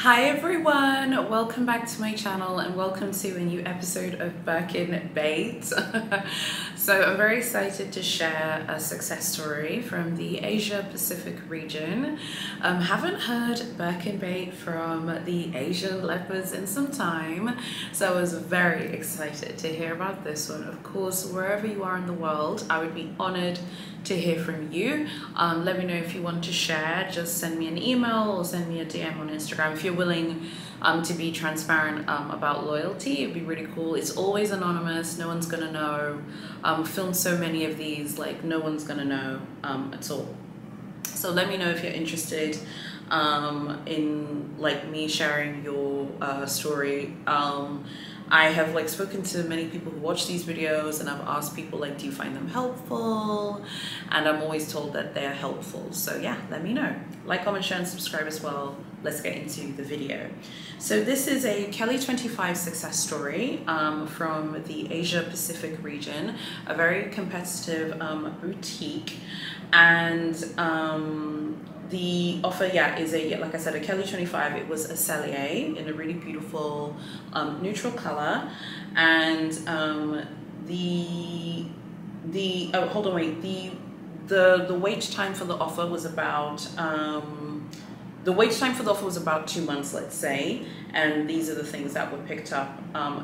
Hi everyone, welcome back to my channel and welcome to a new episode of Birkin Bait. So I'm very excited to share a success story from the Asia Pacific region. Haven't heard Birkin Bait from the Asian leopards in some time, so I was very excited to hear about this one. Of course, wherever you are in the world, I would be honored to hear from you. Let me know if you want to share. Just send me an email or send me a DM on Instagram if you're willing to be transparent about loyalty. It'd be really cool. It's always anonymous, no one's gonna know. Filmed so many of these, like no one's gonna know at all. So let me know if you're interested in like me sharing your story. I have like spoken to many people who watch these videos, and I've asked people like, do you find them helpful? And I'm always told that they're helpful. So yeah, let me know. Like, comment, share, and subscribe as well. Let's get into the video. So this is a Kelly 25 success story from the Asia Pacific region, a very competitive boutique. And the offer, is like I said, a Kelly 25. It was a Sellier in a really beautiful neutral color, and the wait time for the offer was about 2 months, let's say, and these are the things that were picked up: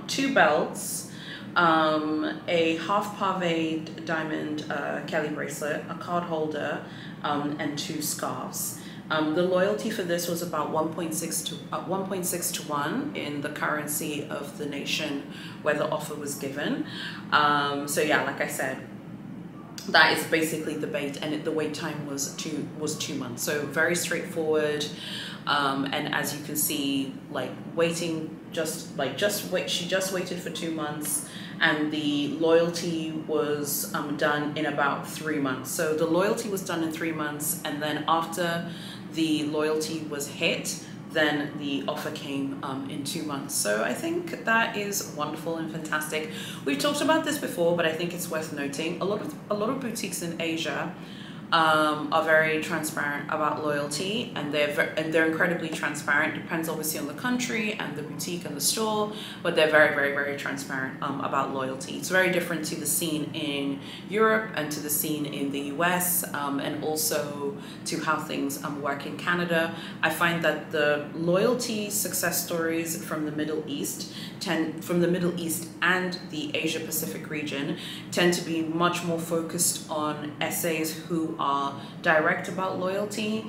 2 belts, a half pave diamond Kelly bracelet, a card holder, and 2 scarves. The loyalty for this was about 1.6 to 1 in the currency of the nation where the offer was given. So yeah, like I said, that is basically the bait, and the wait time was 2 months. So very straightforward. And as you can see, like she just waited for 2 months, and the loyalty was done in about 3 months. So the loyalty was done in 3 months, and then after the loyalty was hit, then the offer came in 2 months. So I think that is wonderful and fantastic. We've talked about this before, but I think it's worth noting. A lot of boutiques in Asia are very transparent about loyalty, and they're incredibly transparent. Depends obviously on the country and the boutique and the store, but they're very transparent about loyalty. It's very different to the scene in Europe and to the scene in the US, and also to how things work in Canada. I find that the loyalty success stories from the Middle East and the Asia Pacific region tend to be much more focused on essays who are direct about loyalty.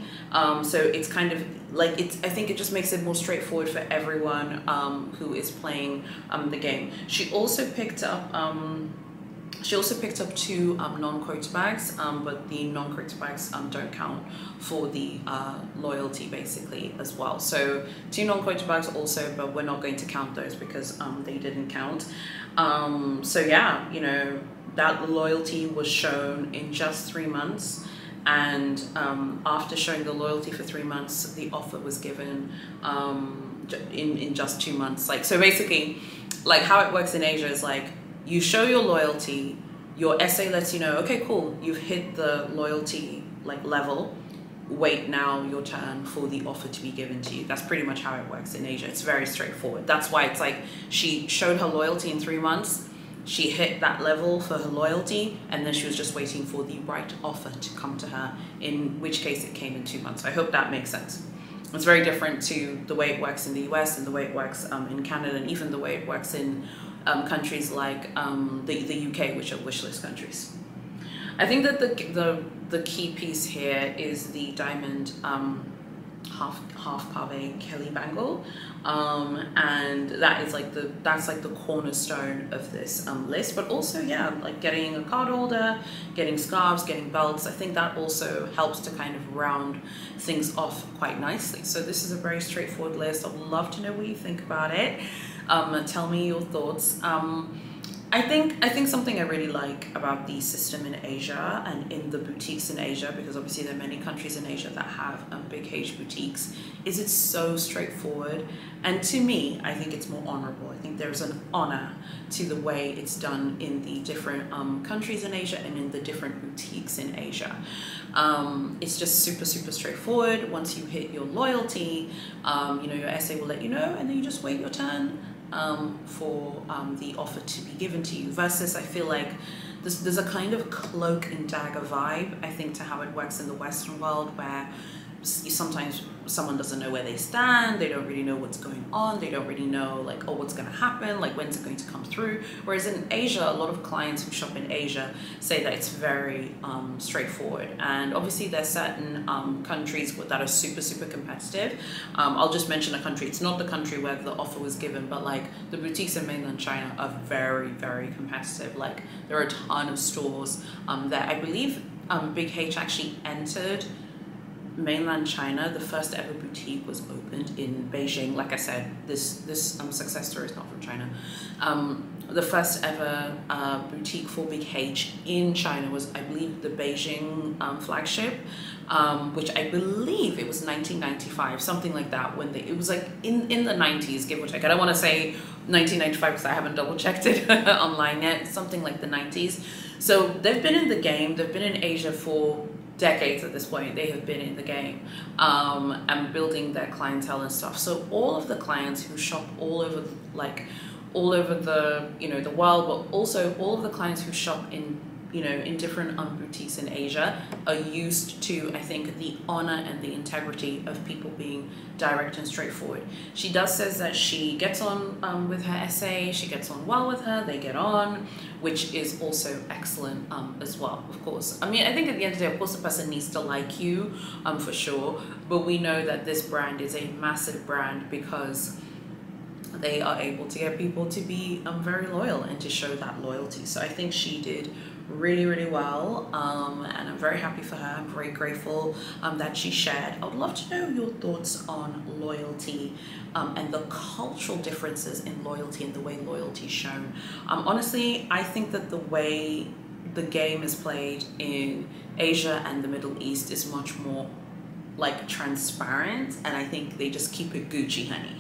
So it's kind of like, I think it just makes it more straightforward for everyone who is playing the game. She also picked up 2 non-quota bags, but the non-quota bags don't count for the loyalty basically as well. So 2 non-quota bags also, but we're not going to count those because they didn't count. So yeah, you know, that loyalty was shown in just 3 months. And after showing the loyalty for 3 months, the offer was given in just 2 months. Like, so basically, like how it works in Asia is like, you show your loyalty, your essay lets you know, okay, cool, you've hit the loyalty like level, wait now your turn for the offer to be given to you. That's pretty much how it works in Asia. It's very straightforward. That's why it's like, she showed her loyalty in 3 months, she hit that level for her loyalty, and then she was just waiting for the right offer to come to her, in which case it came in 2 months. I hope that makes sense. It's very different to the way it works in the US and the way it works in Canada, and even the way it works in countries like the UK, which are wishlist countries. I think that the key piece here is the diamond half pave Kelly bangle, and that's like the cornerstone of this list. But also, yeah, like getting a card holder, getting scarves, getting belts, I think that also helps to kind of round things off quite nicely. So this is a very straightforward list. I'd love to know what you think about it. Tell me your thoughts. I think something I really like about the system in Asia and in the boutiques in Asia, because obviously there are many countries in Asia that have big H boutiques, is it's so straightforward. And to me, I think it's more honorable. I think there's an honor to the way it's done in the different countries in Asia and in the different boutiques in Asia. It's just super, super straightforward. Once you hit your loyalty, you know, your SA will let you know, and then you just wait your turn for the offer to be given to you. Versus, I feel like there's a kind of cloak and dagger vibe, I think, to how it works in the Western world, where sometimes someone doesn't know where they stand, they don't really know what's going on, they don't really know like, oh, what's going to happen, like when's it going to come through. Whereas in Asia, a lot of clients who shop in Asia say that it's very straightforward. And obviously there's certain countries that are super, super competitive. I'll just mention a country. It's not the country where the offer was given, but like the boutiques in mainland China are very, very competitive. Like there are a ton of stores there. I believe Big H actually entered mainland China. The first ever boutique was opened in Beijing. Like I said, this success story is not from China. The first ever boutique for Big H in China was, I believe, the Beijing flagship, which I believe it was 1995, something like that. When it was like in the 90s, give or take. I don't want to say 1995 because I haven't double checked it online yet. Something like the 90s. So they've been in the game. They've been in Asia for decades at this point. They have been in the game and building their clientele and stuff. So all of the clients who shop all over the, you know, the world, but also all of the clients who shop in, you know, in different boutiques in Asia are used to, I think, the honor and the integrity of people being direct and straightforward. She says that she gets on with her SA, she gets on well with her, they get on, which is also excellent as well, of course. I mean, I think at the end of the day, of course, the person needs to like you for sure, but we know that this brand is a massive brand because they are able to get people to be very loyal and to show that loyalty. So I think she did really, really well, and I'm very happy for her. I'm very grateful that she shared. I would love to know your thoughts on loyalty and the cultural differences in loyalty and the way loyalty is shown. Honestly, I think that the way the game is played in Asia and the Middle East is much more like transparent, and I think they just keep it Gucci, honey.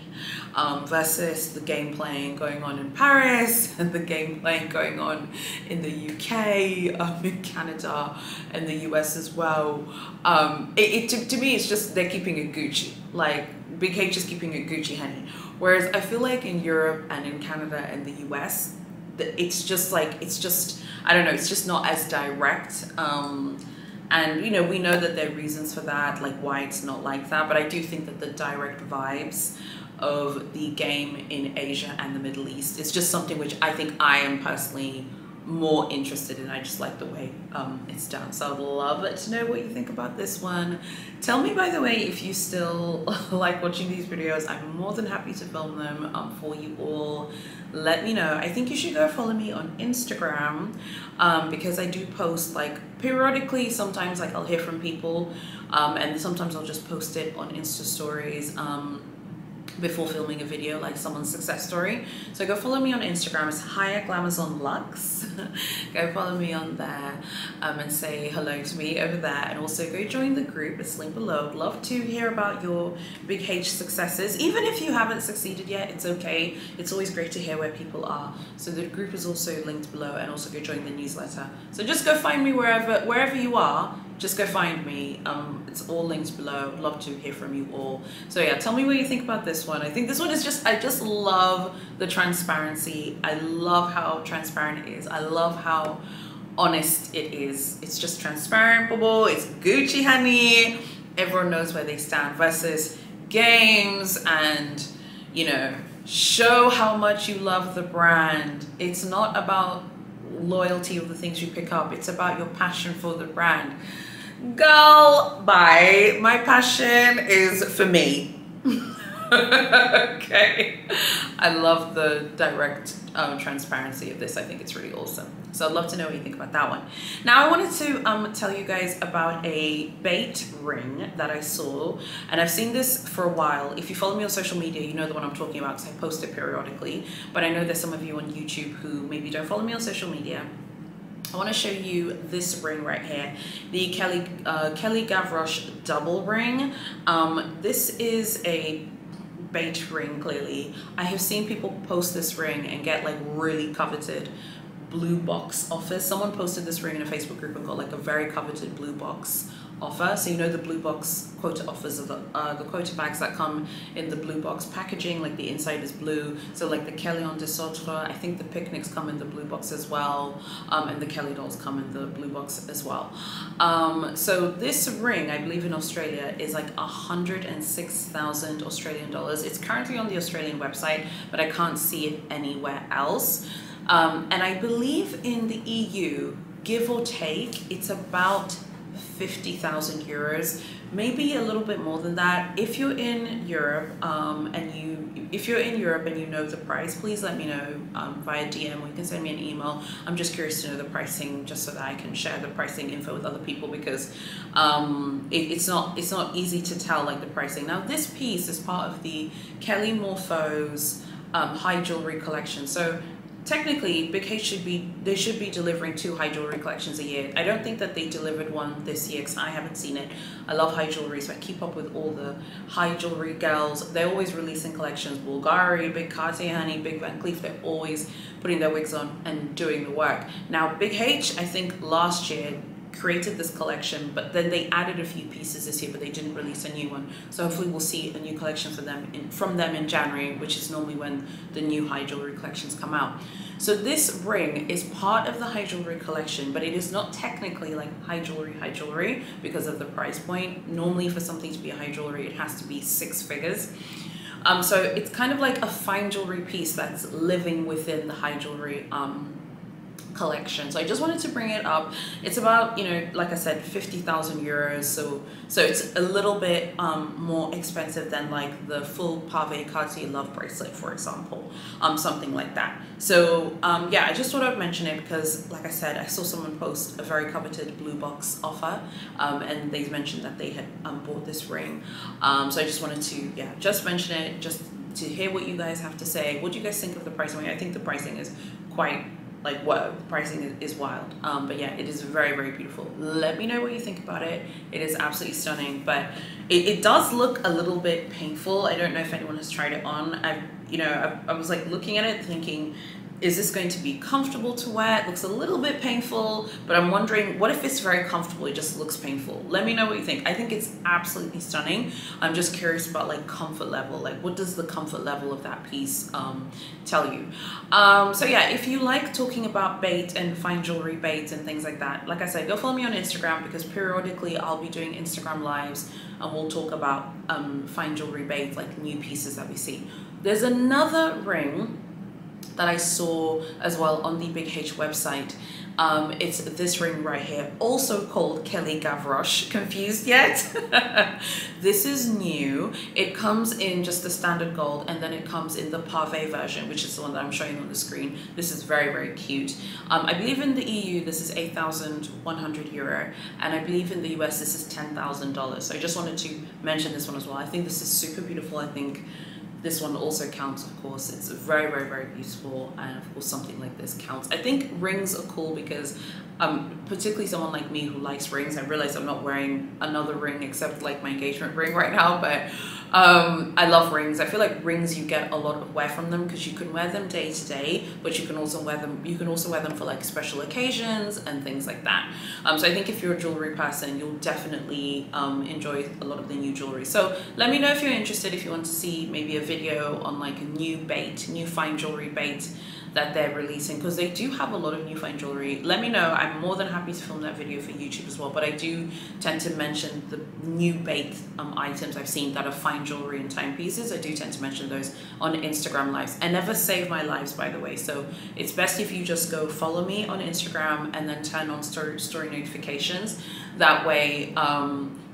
Versus the game playing going on in Paris and the game playing going on in the UK, in Canada, and the US as well. To me, it's just they're keeping it Gucci. Like Big H is keeping it Gucci, honey. Whereas I feel like in Europe and in Canada and the US, it's just like, I don't know, it's just not as direct. And, you know, we know that there are reasons for that, like why it's not like that. But I do think that the direct vibes of the game in Asia and the Middle East is just something which I think I am personally more interested in. I just like the way it's done. So I'd love to know what you think about this one. Tell me, by the way, if you still like watching these videos. I'm more than happy to film them for you all. Let me know. I think you should go follow me on Instagram because I do post like periodically. Sometimes like I'll hear from people and sometimes I'll just post it on Insta stories before filming a video, like someone's success story. So go follow me on Instagram. It's Haya Glamazon Luxe. Go follow me on there and say hello to me over there, and also go join the group. It's linked below. I'd love to hear about your Big H successes. Even if you haven't succeeded yet, it's okay. It's always great to hear where people are. So the group is also linked below, and also go join the newsletter. So just go find me wherever you are. Just go find me. It's all linked below. I'd love to hear from you all. So yeah, tell me what you think about this one. I think this one is just, I just love the transparency. I love how transparent it is. I love how honest it is. It's just transparent, bubble. It's Gucci, honey. Everyone knows where they stand. Versus games and, you know, show how much you love the brand. It's not about loyalty of the things you pick up. It's about your passion for the brand. Girl, bye. My passion is for me. Okay. I love the direct transparency of this. I think it's really awesome. So I'd love to know what you think about that one. Now I wanted to tell you guys about a bait ring that I saw, and I've seen this for a while. If you follow me on social media, you know the one I'm talking about because I post it periodically, but I know there's some of you on YouTube who maybe don't follow me on social media. I want to show you this ring right here, the Kelly Gavroche double ring. This is a bait ring, clearly. I have seen people post this ring and get like really coveted blue box offers. Someone posted this ring in a Facebook group and got like a very coveted blue box offer. So you know the blue box quota offers of the quota bags that come in the blue box packaging, like the inside is blue. So like the Kelly on Desautre, I think the picnics come in the blue box as well, and the Kelly dolls come in the blue box as well. So this ring, I believe in Australia, is like 106,000 Australian dollars. It's currently on the Australian website, but I can't see it anywhere else. And I believe in the EU, give or take, it's about 50,000 euros, maybe a little bit more than that. If you're in Europe, and you know the price, please let me know via DM, or you can send me an email. I'm just curious to know the pricing, just so that I can share the pricing info with other people, because it's not easy to tell like the pricing. Now this piece is part of the Kelly Morpho's high jewelry collection. So technically, Big H should be delivering 2 high jewelry collections a year. I don't think that they delivered one this year because I haven't seen it. I love high jewelry, so I keep up with all the high jewelry girls. They're always releasing collections. Bulgari, Big Cartier Honey, Big Van Cleef, they're always putting their wigs on and doing the work. Now, Big H, I think last year, created this collection, but then they added a few pieces this year, but they didn't release a new one. So hopefully we'll see a new collection from them in January, which is normally when the new high jewelry collections come out. So this ring is part of the high jewelry collection, but it is not technically like high jewelry because of the price point. Normally for something to be a high jewelry, it has to be 6 figures. So it's kind of like a fine jewelry piece that's living within the high jewelry collection. So I just wanted to bring it up. It's about, you know, like I said, 50,000 euros. So it's a little bit more expensive than like the full Pave Cartier Love bracelet, for example, something like that. So yeah, I just thought I'd mention it because, like I said, I saw someone post a very coveted blue box offer, and they mentioned that they had bought this ring. So I just wanted to, yeah, just mention it, just to hear what you guys have to say. What do you guys think of the pricing? I think the pricing is quite, like, whoa, the pricing is wild. But yeah, it is very, very beautiful. Let me know what you think about it. It is absolutely stunning, but it does look a little bit painful. I don't know if anyone has tried it on. I was like looking at it thinking, is this going to be comfortable to wear? It looks a little bit painful, but I'm wondering, what if it's very comfortable, it just looks painful? Let me know what you think. I think it's absolutely stunning. I'm just curious about like comfort level. Like, what does the comfort level of that piece tell you? So yeah, if you like talking about bait and fine jewelry bait and things like that, like I said, go follow me on Instagram, because periodically I'll be doing Instagram lives and we'll talk about fine jewelry bait, like new pieces that we see. There's another ring that I saw as well on the Big H website. It's this ring right here, also called Kelly Gavroche. Confused yet? This is new. It comes in just the standard gold, and then it comes in the Pave version, which is the one that I'm showing on the screen. This is very, very cute. I believe in the EU this is 8,100 euro, and I believe in the US this is $10,000. So I just wanted to mention this one as well. I think this is super beautiful. I think this one also counts, of course. It's very, very, very beautiful, and of course something like this counts. I think rings are cool because particularly someone like me who likes rings, I realize I'm not wearing another ring except like my engagement ring right now, but I love rings. I feel like rings, you get a lot of wear from them because you can wear them day to day, but you can also wear them for like special occasions and things like that. So I think if you're a jewelry person, you'll definitely enjoy a lot of the new jewelry. So let me know if you're interested, if you want to see maybe a video on like a new fine jewelry bait that they're releasing, because they do have a lot of new fine jewelry. Let me know. I'm more than happy to film that video for YouTube as well, but I do tend to mention the new bait items I've seen that are fine jewelry and timepieces. I do tend to mention those on Instagram lives. I never save my lives, by the way, so it's best if you just go follow me on Instagram and then turn on story notifications. That way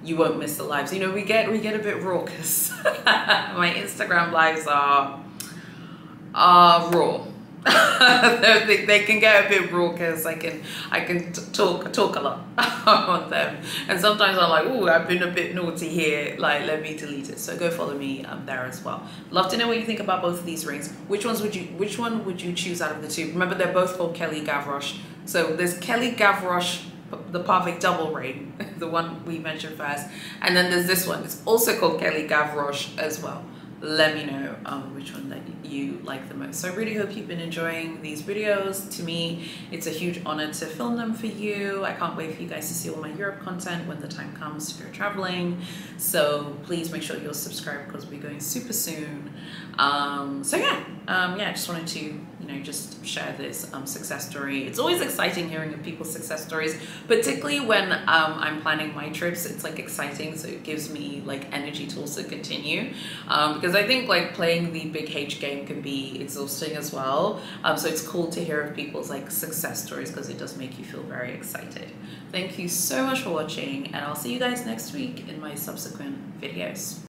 you won't miss the lives. You know, we get a bit raucous. My Instagram lives are raw. They can get a bit raucous. I can talk a lot on them, and sometimes I'm like, oh, I've been a bit naughty here, like let me delete it. So go follow me there as well. Love to know what you think about both of these rings. Which one would you choose out of the two? Remember, they're both called Kelly Gavroche. So there's Kelly Gavroche, the Pave double ring, the one we mentioned first, and then there's this one. It's also called Kelly Gavroche as well. Let me know which one that you like the most. So I really hope you've been enjoying these videos. To me, it's a huge honor to film them for you. I can't wait for you guys to see all my Europe content when the time comes to go traveling. So please make sure you're subscribed because we're going super soon. So yeah, I just wanted to just share this success story. It's always exciting hearing of people's success stories, particularly when I'm planning my trips. It's like exciting, so it gives me like energy to also continue, because I think like playing the big H game can be exhausting as well. So it's cool to hear of people's like success stories because it does make you feel very excited. Thank you so much for watching, and I'll see you guys next week in my subsequent videos.